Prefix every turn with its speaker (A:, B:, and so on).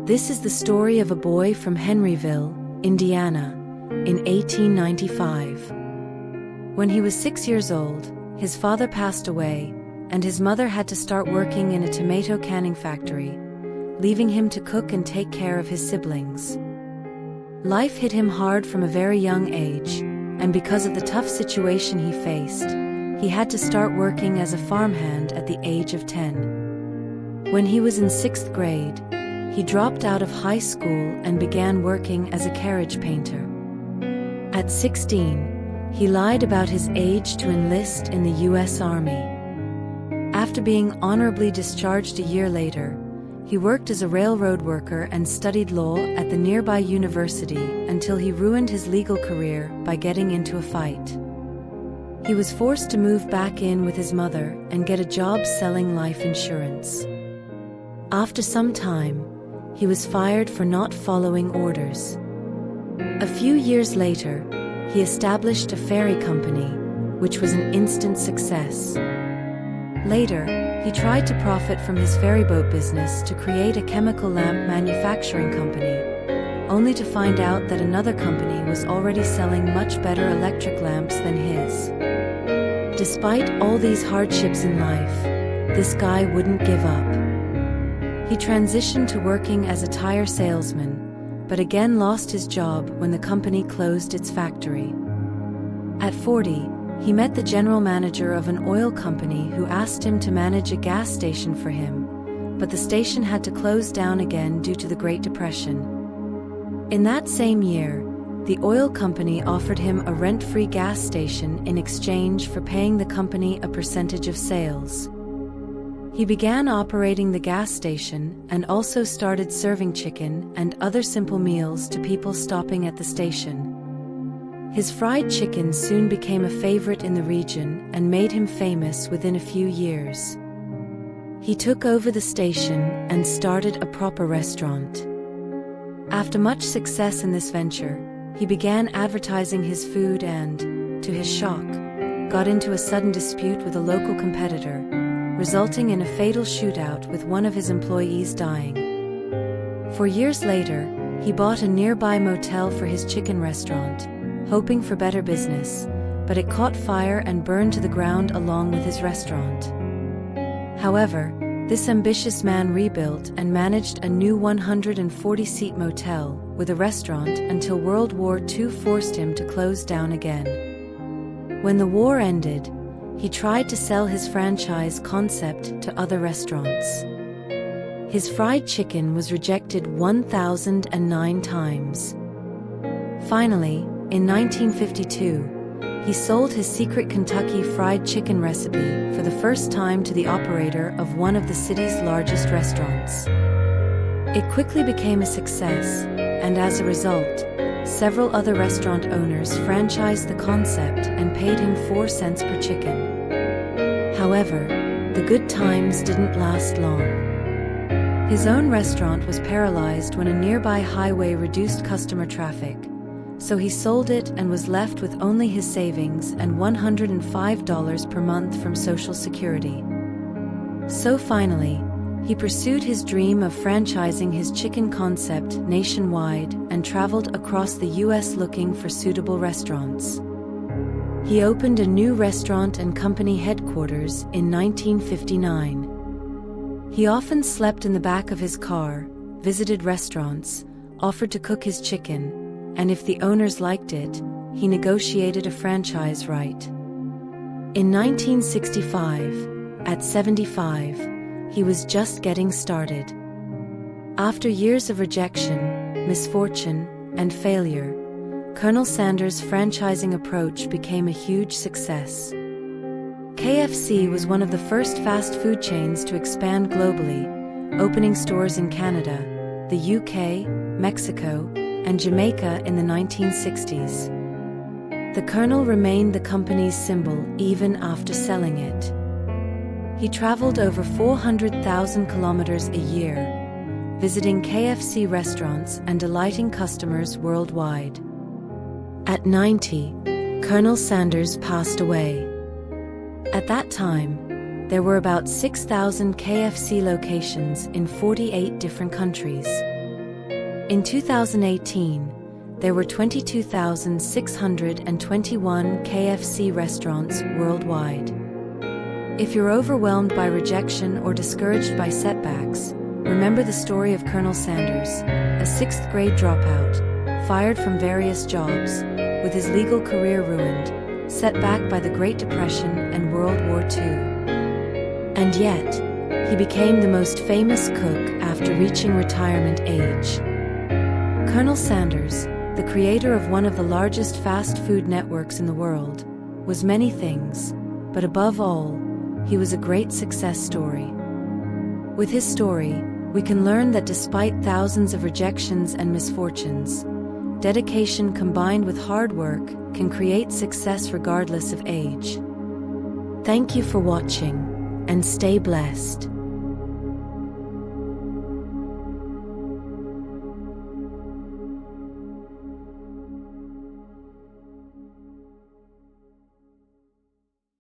A: This is the story of a boy from Henryville, Indiana, in 1895. When he was 6 years old, his father passed away, and his mother had to start working in a tomato canning factory, leaving him to cook and take care of his siblings. Life hit him hard from a very young age, and because of the tough situation he faced, he had to start working as a farmhand at the age of 10. When he was in 6th grade, he dropped out of high school and began working as a carriage painter. At 16, he lied about his age to enlist in the U.S. Army. After being honorably discharged a year later, he worked as a railroad worker and studied law at the nearby university until he ruined his legal career by getting into a fight. He was forced to move back in with his mother and get a job selling life insurance. After some time, he was fired for not following orders. A few years later, he established a ferry company, which was an instant success. Later, he tried to profit from his ferryboat business to create a chemical lamp manufacturing company, only to find out that another company was already selling much better electric lamps than his. Despite all these hardships in life, this guy wouldn't give up. He transitioned to working as a tire salesman, but again lost his job when the company closed its factory. At 40, he met the general manager of an oil company who asked him to manage a gas station for him, but the station had to close down again due to the Great Depression. In that same year, the oil company offered him a rent-free gas station in exchange for paying the company a percentage of sales. He began operating the gas station and also started serving chicken and other simple meals to people stopping at the station. His fried chicken soon became a favorite in the region and made him famous within a few years. He took over the station and started a proper restaurant. After much success in this venture, he began advertising his food and, to his shock, got into a sudden dispute with a local competitor, resulting in a fatal shootout with one of his employees dying. 4 years later, he bought a nearby motel for his chicken restaurant, hoping for better business, but it caught fire and burned to the ground along with his restaurant. However, this ambitious man rebuilt and managed a new 140-seat motel with a restaurant until World War II forced him to close down again. When the war ended, he tried to sell his franchise concept to other restaurants. His fried chicken was rejected 1,009 times. Finally, in 1952, he sold his secret Kentucky Fried Chicken recipe for the first time to the operator of one of the city's largest restaurants. It quickly became a success, and as a result, several other restaurant owners franchised the concept and paid him 4 cents per chicken. However, the good times didn't last long. His own restaurant was paralyzed when a nearby highway reduced customer traffic, so he sold it and was left with only his savings and $105 per month from Social Security. So finally, he pursued his dream of franchising his chicken concept nationwide and traveled across the U.S. looking for suitable restaurants. He opened a new restaurant and company headquarters in 1959. He often slept in the back of his car, visited restaurants, offered to cook his chicken, and if the owners liked it, he negotiated a franchise right. In 1965, at 75, he was just getting started. After years of rejection, misfortune, and failure, Colonel Sanders' franchising approach became a huge success. KFC was one of the first fast food chains to expand globally, opening stores in Canada, the UK, Mexico, and Jamaica in the 1960s. The Colonel remained the company's symbol even after selling it. He traveled over 400,000 kilometers a year, visiting KFC restaurants and delighting customers worldwide. At 90, Colonel Sanders passed away. At that time, there were about 6,000 KFC locations in 48 different countries. In 2018, there were 22,621 KFC restaurants worldwide. If you're overwhelmed by rejection or discouraged by setbacks, remember the story of Colonel Sanders, a sixth-grade dropout, fired from various jobs, with his legal career ruined, set back by the Great Depression and World War II. And yet, he became the most famous cook after reaching retirement age. Colonel Sanders, the creator of one of the largest fast food networks in the world, was many things, but above all, he was a great success story. With his story, we can learn that despite thousands of rejections and misfortunes, dedication combined with hard work can create success regardless of age. Thank you for watching, and stay blessed.